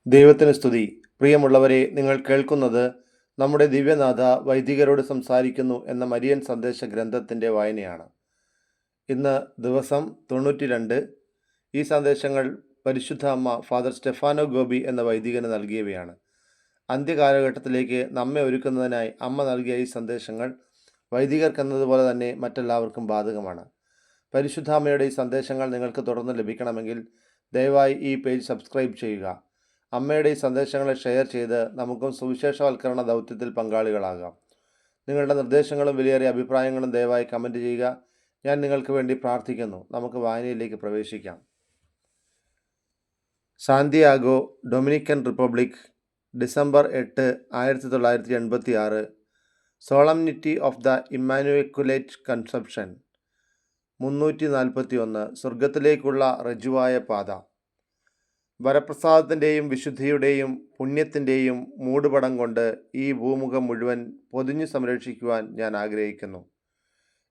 ദൈവത്തിന് സ്തുതി. പ്രിയമുള്ളവരെ, നിങ്ങൾ കേൾക്കുന്നത് നമ്മുടെ ദിവ്യനാഥ വൈദികരോട് സംസാരിക്കുന്നു എന്ന മരിയൻ സന്ദേശ ഗ്രന്ഥത്തിൻ്റെ വായനയാണ്. ഇന്ന് ദിവസം 92. ഈ സന്ദേശങ്ങൾ പരിശുദ്ധ അമ്മ ഫാദർ സ്റ്റെഫാനോ ഗോബി എന്ന വൈദികന് നൽകിയവയാണ്. അന്ത്യകാലഘട്ടത്തിലേക്ക് നമ്മെ ഒരുക്കുന്നതിനായി അമ്മ നൽകിയ ഈ സന്ദേശങ്ങൾ വൈദികർക്കെന്നതുപോലെ തന്നെ മറ്റെല്ലാവർക്കും ബാധകമാണ്. പരിശുദ്ധ അമ്മയുടെ ഈ സന്ദേശങ്ങൾ നിങ്ങൾക്ക് തുടർന്ന് ലഭിക്കണമെങ്കിൽ ദയവായി ഈ പേജ് സബ്സ്ക്രൈബ് ചെയ്യുക. അമ്മയുടെ ഈ സന്ദേശങ്ങളെ ഷെയർ ചെയ്ത് നമുക്കും സുവിശേഷവൽക്കരണ ദൗത്യത്തിൽ പങ്കാളികളാകാം. നിങ്ങളുടെ നിർദ്ദേശങ്ങളും വിലയേറിയ അഭിപ്രായങ്ങളും ദയവായി കമൻറ്റ് ചെയ്യുക. ഞാൻ നിങ്ങൾക്ക് വേണ്ടി പ്രാർത്ഥിക്കുന്നു. നമുക്ക് വായനയിലേക്ക് പ്രവേശിക്കാം. Santiago, Dominican Republic, December 8, 1986. Solemnity of the Immaculate Conception. 341. സ്വർഗത്തിലേക്കുള്ള ഋജുവായ പാത. വരപ്രസാദത്തിൻ്റെയും വിശുദ്ധിയുടെയും പുണ്യത്തിൻ്റെയും മൂടുപടം കൊണ്ട് ഈ ഭൂമുഖം മുഴുവൻ പൊതിഞ്ഞു സംരക്ഷിക്കുവാൻ ഞാൻ ആഗ്രഹിക്കുന്നു.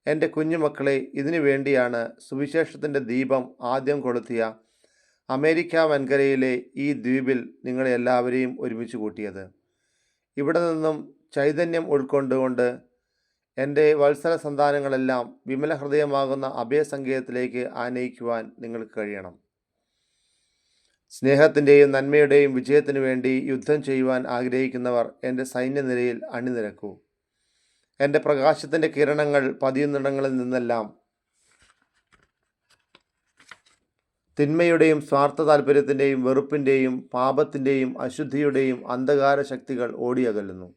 എൻ്റെ കുഞ്ഞുമക്കളെ, ഇതിനു വേണ്ടിയാണ് സുവിശേഷത്തിൻ്റെ ദീപം ആദ്യം കൊളുത്തിയ അമേരിക്ക വൻകരയിലെ ഈ ദ്വീപിൽ നിങ്ങളെ എല്ലാവരെയും ഒരുമിച്ച് കൂട്ടിയത്. ഇവിടെ നിന്നും ചൈതന്യം ഉൾക്കൊണ്ടുകൊണ്ട് എൻ്റെ വത്സല സന്താനങ്ങളെല്ലാം വിമല ഹൃദയമാകുന്ന അഭയസങ്കേതത്തിലേക്ക് ആനയിക്കുവാൻ നിങ്ങൾക്ക് കഴിയണം. സ്നേഹത്തിൻ്റെയും നന്മയുടെയും വിജയത്തിനു വേണ്ടി യുദ്ധം ചെയ്യുവാൻ ആഗ്രഹിക്കുന്നവർ എൻ്റെ സൈന്യനിരയിൽ അണിനിരക്കൂ. എൻ്റെ പ്രകാശത്തിൻ്റെ കിരണങ്ങൾ പതിയുന്നിടങ്ങളിൽ നിന്നെല്ലാം തിന്മയുടെയും സ്വാർത്ഥ താല്പര്യത്തിൻ്റെയും വെറുപ്പിൻ്റെയും പാപത്തിൻ്റെയും അശുദ്ധിയുടെയും അന്ധകാര ശക്തികൾ ഓടിയകലുന്നു.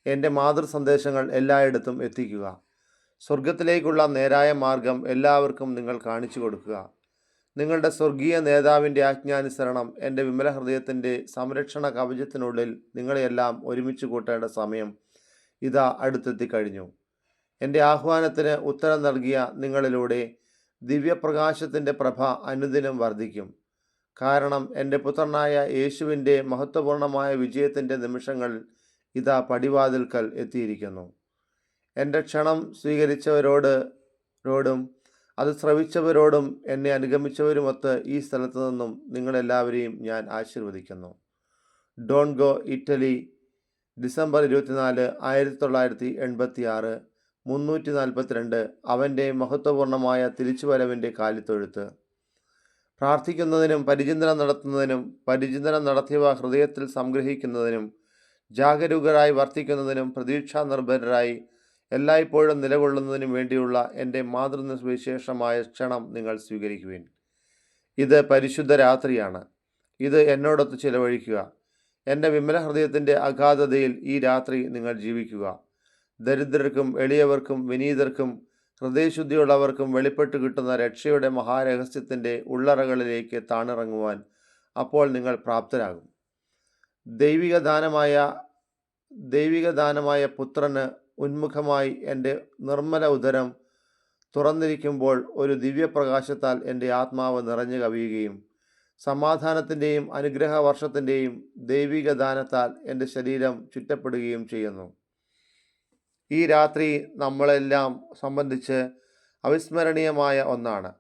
എൻ്റെ മാതൃ സന്ദേശങ്ങൾ എല്ലായിടത്തും എത്തിക്കുക. സ്വർഗത്തിലേക്കുള്ള നേരായ മാർഗം എല്ലാവർക്കും നിങ്ങൾ കാണിച്ചു കൊടുക്കുക. നിങ്ങളുടെ സ്വർഗീയ നേതാവിൻ്റെ ആജ്ഞാനുസരണം എൻ്റെ വിമല ഹൃദയത്തിൻ്റെ സംരക്ഷണ കവചത്തിനുള്ളിൽ നിങ്ങളെയെല്ലാം ഒരുമിച്ച് കൂട്ടേണ്ട സമയം ഇതാ അടുത്തെത്തിക്കഴിഞ്ഞു. എൻ്റെ ആഹ്വാനത്തിന് ഉത്തരം നൽകിയ നിങ്ങളിലൂടെ ദിവ്യപ്രകാശത്തിൻ്റെ പ്രഭ അനുദിനം വർദ്ധിക്കും. കാരണം എൻ്റെ പുത്രനായ യേശുവിൻ്റെ മഹത്വപൂർണമായ വിജയത്തിൻ്റെ നിമിഷങ്ങൾ ഇതാ പടിവാതിൽക്കൽ എത്തിയിരിക്കുന്നു. എൻ്റെ ക്ഷണം സ്വീകരിച്ചവരോടും അത് ശ്രവിച്ചവരോടും എന്നെ അനുഗമിച്ചവരുമൊത്ത് ഈ സ്ഥലത്തു നിന്നും നിങ്ങളെല്ലാവരെയും ഞാൻ ആശീർവദിക്കുന്നു. Dongo, Italy, December 24, 1986. 342. അവൻ്റെ മഹത്വപൂർണമായ തിരിച്ചുവരവിൻ്റെ കാലിത്തൊഴുത്ത്. പ്രാർത്ഥിക്കുന്നതിനും പരിചിന്തനം നടത്തുന്നതിനും പരിചിന്തനം നടത്തിയവ ഹൃദയത്തിൽ സംഗ്രഹിക്കുന്നതിനും ജാഗരൂകരായി വർത്തിക്കുന്നതിനും പ്രതീക്ഷാ നിർഭരരായി എല്ലായ്പ്പോഴും നിലകൊള്ളുന്നതിനും വേണ്ടിയുള്ള എൻ്റെ മാതൃവിശേഷമായ ക്ഷണം നിങ്ങൾ സ്വീകരിക്കുവിൻ. ഇത് പരിശുദ്ധ രാത്രിയാണ്. ഇത് എന്നോടൊത്ത് ചിലവഴിക്കുക. എൻ്റെ വിമല ഹൃദയത്തിൻ്റെ അഗാധതയിൽ ഈ രാത്രി നിങ്ങൾ ജീവിക്കുക. ദരിദ്രർക്കും എളിയവർക്കും വിനീതർക്കും ഹൃദയശുദ്ധിയുള്ളവർക്കും വെളിപ്പെട്ട് കിട്ടുന്ന രക്ഷയുടെ മഹാരഹസ്യത്തിൻ്റെ ഉള്ളറകളിലേക്ക് താണിറങ്ങുവാൻ അപ്പോൾ നിങ്ങൾ പ്രാപ്തരാകും. ദൈവികദാനമായ പുത്രന് ഉന്മുഖമായി എൻ്റെ നിർമ്മല ഉദരം തുറന്നിരിക്കുമ്പോൾ ഒരു ദിവ്യപ്രകാശത്താൽ എൻ്റെ ആത്മാവ് നിറഞ്ഞു കവിയുകയും സമാധാനത്തിൻ്റെയും അനുഗ്രഹവർഷത്തിൻ്റെയും ദൈവികദാനത്താൽ എൻ്റെ ശരീരം ചുറ്റപ്പെടുകയും ചെയ്യുന്നു. ഈ രാത്രി നമ്മളെല്ലാം സംബന്ധിച്ച് അവിസ്മരണീയമായ ഒന്നാണ്.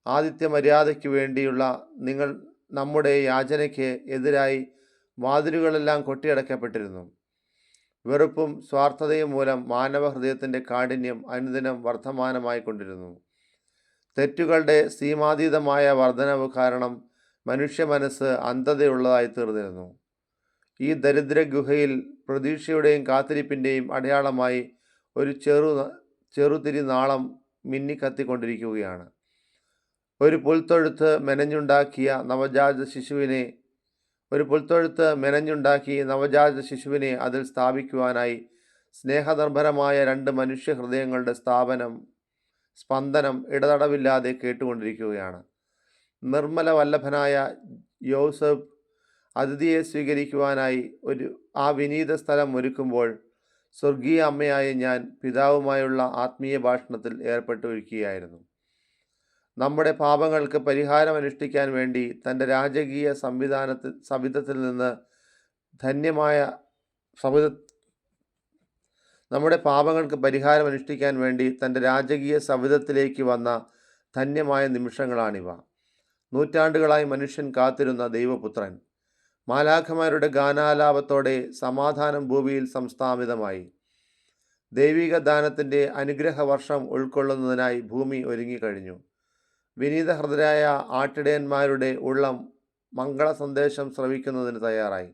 ആദിത്യ മര്യാദയ്ക്ക് വേണ്ടിയുള്ള നമ്മുടെ യാചനയ്ക്ക് എതിരായി വാതിലുകളെല്ലാം കൊട്ടിയടക്കപ്പെട്ടിരുന്നു. വെറുപ്പും സ്വാർത്ഥതയും മൂലം മാനവ ഹൃദയത്തിൻ്റെ കാഠിന്യം അനുദിനം വർദ്ധമാനമായി കൊണ്ടിരുന്നു. തെറ്റുകളുടെ സീമാതീതമായ വർധനവ് കാരണം മനുഷ്യ മനസ്സ് അന്ധതയുള്ളതായി തീർന്നിരുന്നു. ഈ ദരിദ്ര ഗുഹയിൽ പ്രതീക്ഷയുടെയും കാത്തിരിപ്പിൻ്റെയും അടയാളമായി ഒരു ചെറുതിരി നാളം മിന്നിക്കത്തിക്കൊണ്ടിരിക്കുകയാണ്. ഒരു പുൽത്തൊഴുത്ത് മെനഞ്ഞുണ്ടാക്കി നവജാത ശിശുവിനെ അതിൽ സ്ഥാപിക്കുവാനായി സ്നേഹനിർഭരമായ 2 മനുഷ്യ ഹൃദയങ്ങളുടെ സ്പന്ദനം ഇടതടവില്ലാതെ കേട്ടുകൊണ്ടിരിക്കുകയാണ്. നിർമ്മല വല്ലഭനായ യോസഫ് അതിഥിയെ സ്വീകരിക്കുവാനായി ആ വിനീത സ്ഥലം ഒരുക്കുമ്പോൾ സ്വർഗീയ അമ്മയായ ഞാൻ പിതാവുമായുള്ള ആത്മീയ ഭാഷണത്തിൽ ഏർപ്പെട്ടിരിക്കുകയായിരുന്നു. നമ്മുടെ പാപങ്ങൾക്ക് പരിഹാരം അനുഷ്ഠിക്കാൻ വേണ്ടി തൻ്റെ രാജകീയ സവിധത്തിൽ നിന്ന് നമ്മുടെ പാപങ്ങൾക്ക് പരിഹാരം അനുഷ്ഠിക്കാൻ വേണ്ടി തൻ്റെ രാജകീയ സവിധത്തിലേക്ക് വന്ന ധന്യമായ നിമിഷങ്ങളാണിവ. നൂറ്റാണ്ടുകളായി മനുഷ്യൻ കാത്തിരുന്ന ദൈവപുത്രൻ മാലാഖമാരുടെ ഗാനാലാപത്തോടെ സമാധാനം ഭൂമിയിൽ സംസ്ഥാപിതമായി. ദൈവിക ദാനത്തിൻ്റെ അനുഗ്രഹവർഷം ഉൾക്കൊള്ളുന്നതിനായി ഭൂമി ഒരുങ്ങിക്കഴിഞ്ഞു. വിനീതഹൃദരായ ആട്ടിടയന്മാരുടെ ഉള്ളം മംഗള സന്ദേശം ശ്രവിക്കുന്നതിന് തയ്യാറായി.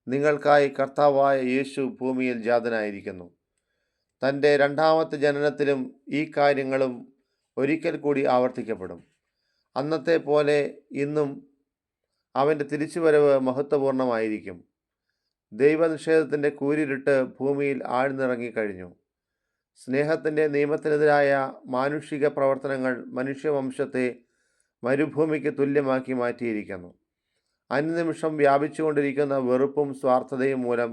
നിങ്ങൾക്കായി കർത്താവായ യേശു ഭൂമിയിൽ ജാതനായിരിക്കുന്നു. തൻ്റെ രണ്ടാമത്തെ ജനനത്തിലും ഈ കാര്യങ്ങളും ഒരിക്കൽ കൂടി ആവർത്തിക്കപ്പെടും. അന്നത്തെ പോലെ ഇന്നും അവൻ്റെ തിരിച്ചുവരവ് മഹത്വപൂർണമായിരിക്കും. ദൈവനിഷേധത്തിൻ്റെ കൂരിരുട്ട് ഭൂമിയിൽ ആഴ്ന്നിറങ്ങിക്കഴിഞ്ഞു. സ്നേഹത്തിൻ്റെ നിയമത്തിനെതിരായ മാനുഷിക പ്രവർത്തനങ്ങൾ മനുഷ്യവംശത്തെ മരുഭൂമിക്ക് തുല്യമാക്കി മാറ്റിയിരിക്കുന്നു. അനുനിമിഷം വ്യാപിച്ചുകൊണ്ടിരിക്കുന്ന വെറുപ്പും സ്വാർത്ഥതയും മൂലം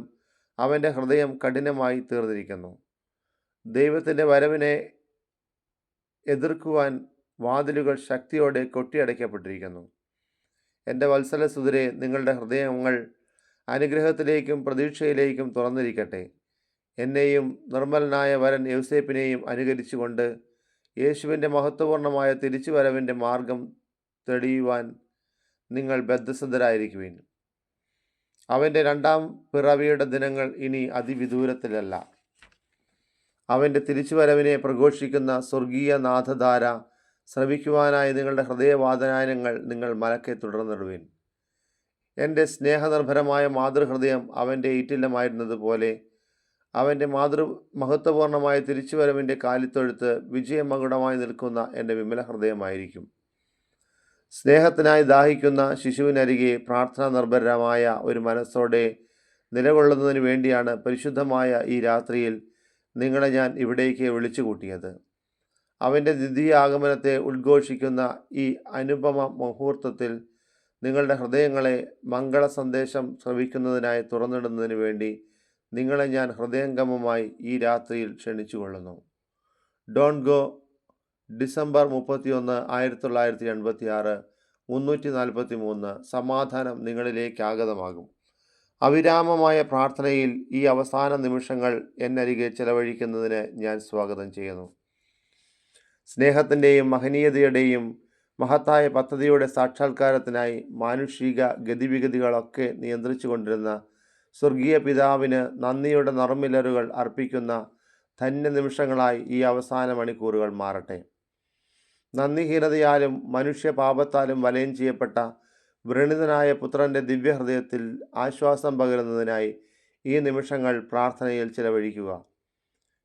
അവൻ്റെ ഹൃദയം കഠിനമായി തീർന്നിരിക്കുന്നു. ദൈവത്തിൻ്റെ വരവിനെ എതിർക്കുവാൻ വാതിലുകൾ ശക്തിയോടെ കൊട്ടിയടയ്ക്കപ്പെട്ടിരിക്കുന്നു. എൻ്റെ വത്സലസുതരെ, നിങ്ങളുടെ ഹൃദയങ്ങൾ അനുഗ്രഹത്തിലേക്കും പ്രതീക്ഷയിലേക്കും തുറന്നിരിക്കട്ടെ. എന്നെയും നിർമ്മലനായ വരൻ യൗസേപ്പിനെയും അനുകരിച്ചുകൊണ്ട് യേശുവിൻ്റെ മഹത്വപൂർണമായ തിരിച്ചുവരവിൻ്റെ മാർഗം തെളിയുവാൻ നിങ്ങൾ ബദ്ധസിദ്ധരായിരിക്കുവിൻ. അവൻ്റെ രണ്ടാം പിറവിയുടെ ദിനങ്ങൾ ഇനി അതിവിദൂരത്തിലല്ല. അവൻ്റെ തിരിച്ചുവരവിനെ പ്രഘോഷിക്കുന്ന സ്വർഗീയ നാഥധാര ശ്രവിക്കുവാനായി നിങ്ങളുടെ ഹൃദയവാദനായനങ്ങൾ നിങ്ങൾ മലക്കെ തുടർന്നിടുവിൻ. എൻ്റെ സ്നേഹനിർഭരമായ മാതൃഹൃദയം അവൻ്റെ ഈറ്റില്ലമായിരുന്നതുപോലെ അവൻ്റെ മഹത്വപൂർണമായ തിരിച്ചുവരവിൻ്റെ കാലിത്തൊഴുത്ത് വിജയമകുടമായി നിൽക്കുന്ന എൻ്റെ വിമല ഹൃദയമായിരിക്കും. സ്നേഹത്തിനായി ദാഹിക്കുന്ന ശിശുവിനരികെ പ്രാർത്ഥനാ നിർഭരമായ ഒരു മനസ്സോടെ നിലകൊള്ളുന്നതിന് വേണ്ടിയാണ് പരിശുദ്ധമായ ഈ രാത്രിയിൽ നിങ്ങളെ ഞാൻ ഇവിടേക്ക് വിളിച്ചു കൂട്ടിയത്. അവൻ്റെ ദ്വിതീയ ആഗമനത്തെ ഉദ്ഘോഷിക്കുന്ന ഈ അനുപമ മുഹൂർത്തത്തിൽ നിങ്ങളുടെ ഹൃദയങ്ങളെ മംഗള സന്ദേശം ശ്രവിക്കുന്നതിനായി തുറന്നിടുന്നതിന് വേണ്ടി നിങ്ങളെ ഞാൻ ഹൃദയംഗമമായി ഈ രാത്രിയിൽ ക്ഷണിച്ചുകൊള്ളുന്നു. Don't go, December 31, 1986, 343. സമാധാനം നിങ്ങളിലേക്ക് ആഗതമാകും. അവിരാമമായ പ്രാർത്ഥനയിൽ ഈ അവസാന നിമിഷങ്ങൾ എന്നരികെ ചെലവഴിക്കുന്നതിന് ഞാൻ സ്വാഗതം ചെയ്യുന്നു. സ്നേഹത്തിൻ്റെയും മഹനീയതയുടെയും മഹത്തായ പദ്ധതിയുടെ സാക്ഷാത്കാരത്തിനായി മാനുഷിക ഗതിവിഗതികളൊക്കെ നിയന്ത്രിച്ചു കൊണ്ടിരുന്ന സ്വർഗീയ പിതാവിന് നന്ദിയുടെ നറുമിലറുകൾ അർപ്പിക്കുന്ന ധന്യ നിമിഷങ്ങളായി ഈ അവസാന മണിക്കൂറുകൾ മാറട്ടെ. നന്ദിഹീനതയാലും മനുഷ്യപാപത്താലും വലയം ചെയ്യപ്പെട്ട വ്രണിതനായ പുത്രൻ്റെ ദിവ്യഹൃദയത്തിൽ ആശ്വാസം പകരുന്നതിനായി ഈ നിമിഷങ്ങൾ പ്രാർത്ഥനയിൽ ചിലവഴിക്കുക.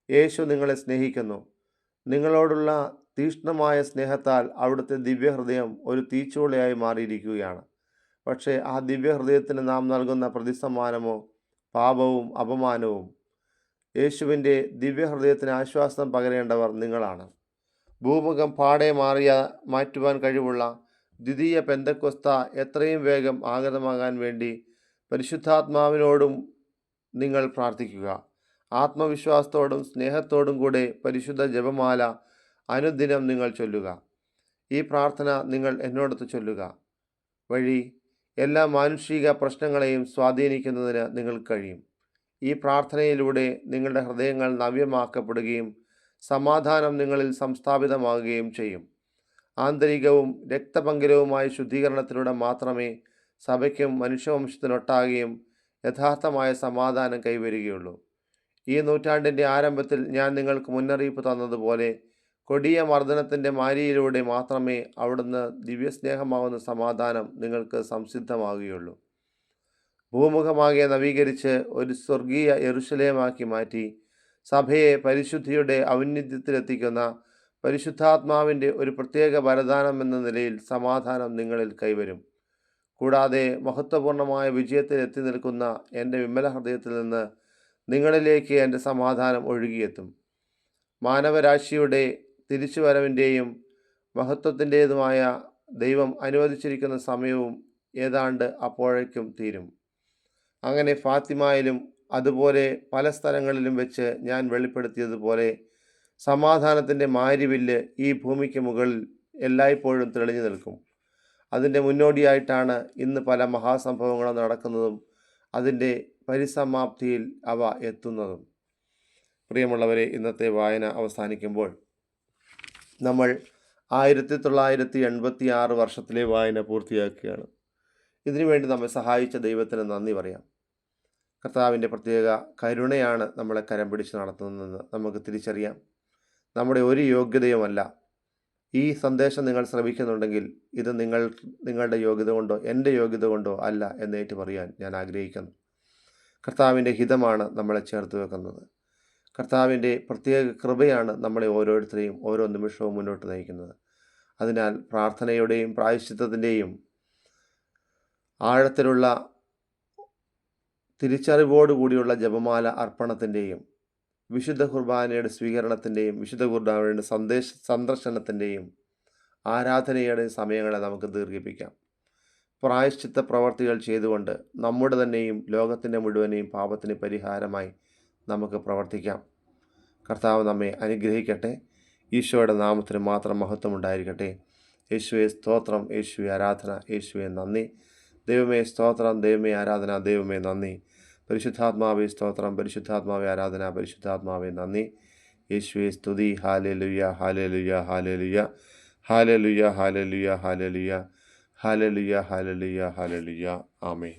യേശു നിങ്ങളെ സ്നേഹിക്കുന്നു. നിങ്ങളോടുള്ള തീക്ഷ്ണമായ സ്നേഹത്താൽ അവിടുത്തെ ദിവ്യഹൃദയം ഒരു തീച്ചൂളയായി മാറിയിരിക്കുകയാണ്. പക്ഷേ ആ ദിവ്യഹൃദയത്തിന് നാം നൽകുന്ന പ്രതിസമ്മാനമോ പാപവും അപമാനവും. യേശുവിൻ്റെ ദിവ്യഹൃദയത്തിന് ആശ്വാസം പകരേണ്ടവർ നിങ്ങളാണ്. ഭൂമുഖം പാടെ മാറ്റുവാൻ കഴിവുള്ള ദ്വിതീയ പെന്തക്കൊസ്ത എത്രയും വേഗം ആഗതമാകാൻ വേണ്ടി പരിശുദ്ധാത്മാവിനോടും നിങ്ങൾ പ്രാർത്ഥിക്കുക. ആത്മവിശ്വാസത്തോടും സ്നേഹത്തോടും കൂടെ പരിശുദ്ധ ജപമാല അനുദിനം നിങ്ങൾ ചൊല്ലുക. ഈ പ്രാർത്ഥന നിങ്ങൾ എന്നോടൊത്ത് ചൊല്ലുക വഴി എല്ലാ മാനുഷിക പ്രശ്നങ്ങളെയും സ്വാധീനിക്കുന്നതിന് നിങ്ങൾക്ക് കഴിയും. ഈ പ്രാർത്ഥനയിലൂടെ നിങ്ങളുടെ ഹൃദയങ്ങൾ നവ്യമാക്കപ്പെടുകയും സമാധാനം നിങ്ങളിൽ സംസ്ഥാപിതമാകുകയും ചെയ്യും. ആന്തരികവും രക്തപങ്കിലവുമായ ശുദ്ധീകരണത്തിലൂടെ മാത്രമേ സഭയ്ക്കും മനുഷ്യവംശത്തിനൊട്ടാകെയും യഥാർത്ഥമായ സമാധാനം കൈവരികയുള്ളൂ. ഈ നൂറ്റാണ്ടിൻ്റെ ആരംഭത്തിൽ ഞാൻ നിങ്ങൾക്ക് മുന്നറിയിപ്പ് തന്നതുപോലെ കൊടിയ മർദ്ദനത്തിൻ്റെ മാരിയിലൂടെ മാത്രമേ അവിടുന്ന് ദിവ്യസ്നേഹമാവുന്ന സമാധാനം നിങ്ങൾക്ക് സംസിദ്ധമാകുകയുള്ളൂ. ഭൂമുഖമാകെ നവീകരിച്ച് ഒരു സ്വർഗീയ യെരുശലേമാക്കി മാറ്റി സഭയെ പരിശുദ്ധിയുടെ ഔന്നത്യത്തിലെത്തിക്കുന്ന പരിശുദ്ധാത്മാവിൻ്റെ ഒരു പ്രത്യേക വരദാനം എന്ന നിലയിൽ സമാധാനം നിങ്ങളിൽ കൈവരും. കൂടാതെ മഹത്വപൂർണമായ വിജയത്തിൽ എത്തി നിൽക്കുന്ന എൻ്റെ വിമല ഹൃദയത്തിൽ നിന്ന് നിങ്ങളിലേക്ക് എൻ്റെ സമാധാനം ഒഴുകിയെത്തും. മാനവരാശിയുടെ തിരിച്ചുവരവിൻ്റെയും മഹത്വത്തിൻ്റേതുമായ ദൈവം അനുവദിച്ചിരിക്കുന്ന സമയവും ഏതാണ്ട് അപ്പോഴേക്കും തീരും. അങ്ങനെ ഫാത്തിമയിലും അതുപോലെ പല സ്ഥലങ്ങളിലും വെച്ച് ഞാൻ വെളിപ്പെടുത്തിയതുപോലെ സമാധാനത്തിൻ്റെ മാരിവില്ല് ഈ ഭൂമിക്ക് മുകളിൽ എല്ലായ്പ്പോഴും തെളിഞ്ഞു നിൽക്കും. അതിൻ്റെ മുന്നോടിയായിട്ടാണ് ഇന്ന് പല മഹാസംഭവങ്ങളും നടക്കുന്നതും അതിൻ്റെ പരിസമാപ്തിയിൽ അവ എത്തുന്നതും. പ്രിയമുള്ളവരെ, ഇന്നത്തെ വായന അവസാനിക്കുമ്പോൾ നമ്മൾ 1986 വർഷത്തിലെ വായന പൂർത്തിയാക്കുകയാണ്. ഇതിനുവേണ്ടി നമ്മെ സഹായിച്ച ദൈവത്തിന് നന്ദി പറയാം. കർത്താവിൻ്റെ പ്രത്യേക കരുണയാണ് നമ്മളെ കരം പിടിച്ച് നടത്തുന്നതെന്ന് നമുക്ക് തിരിച്ചറിയാം. നമ്മുടെ ഒരു യോഗ്യതയുമല്ല. ഈ സന്ദേശം നിങ്ങൾ ശ്രവിക്കുന്നുണ്ടെങ്കിൽ ഇത് നിങ്ങളുടെ യോഗ്യത കൊണ്ടോ എൻ്റെ യോഗ്യത കൊണ്ടോ അല്ല എന്നേറ്റ് പറയാൻ ഞാൻ ആഗ്രഹിക്കുന്നു. കർത്താവിൻ്റെ ഹിതമാണ് നമ്മളെ ചേർത്ത് വെക്കുന്നത്. കർത്താവിൻ്റെ പ്രത്യേക കൃപയാണ് നമ്മളെ ഓരോരുത്തരെയും ഓരോ നിമിഷവും മുന്നോട്ട് നയിക്കുന്നത്. അതിനാൽ പ്രാർത്ഥനയുടെയും പ്രായശ്ചിത്തത്തിൻ്റെയും ആഴത്തിലുള്ള തിരിച്ചറിവോടുകൂടിയുള്ള ജപമാല അർപ്പണത്തിൻ്റെയും വിശുദ്ധ കുർബാനയുടെ സ്വീകരണത്തിൻ്റെയും വിശുദ്ധ കുർബാനയുടെ സന്ദർശനത്തിൻ്റെയും ആരാധനയുടെ സമയങ്ങളെ നമുക്ക് ദീർഘിപ്പിക്കാം. പ്രായശ്ചിത്ത പ്രവർത്തികൾ ചെയ്തുകൊണ്ട് നമ്മുടെ തന്നെയും ലോകത്തിൻ്റെ മുഴുവനെയും പാപത്തിന് പരിഹാരമായി നമുക്ക് പ്രവർത്തിക്കാം. കർത്താവ് നമ്മെ അനുഗ്രഹിക്കട്ടെ. ഈശോയുടെ നാമത്തിന് മാത്രം മഹത്വമുണ്ടായിരിക്കട്ടെ. യേശുവെ സ്തോത്രം, യേശുവെ ആരാധന, യേശുവെ നന്ദി. ദൈവമേ സ്തോത്രം, ദൈവമേ ആരാധന, ദൈവമേ നന്ദി. പരിശുദ്ധാത്മാവേ സ്തോത്രം, പരിശുദ്ധാത്മാവേ ആരാധന, പരിശുദ്ധാത്മാവേ നന്ദി. യേശുവെ സ്തുതി. Hallelujah, hallelujah, hallelujah, hallelujah, hallelujah, hallelujah, hallelujah, hallelujah, hallelujah. ആമേൻ.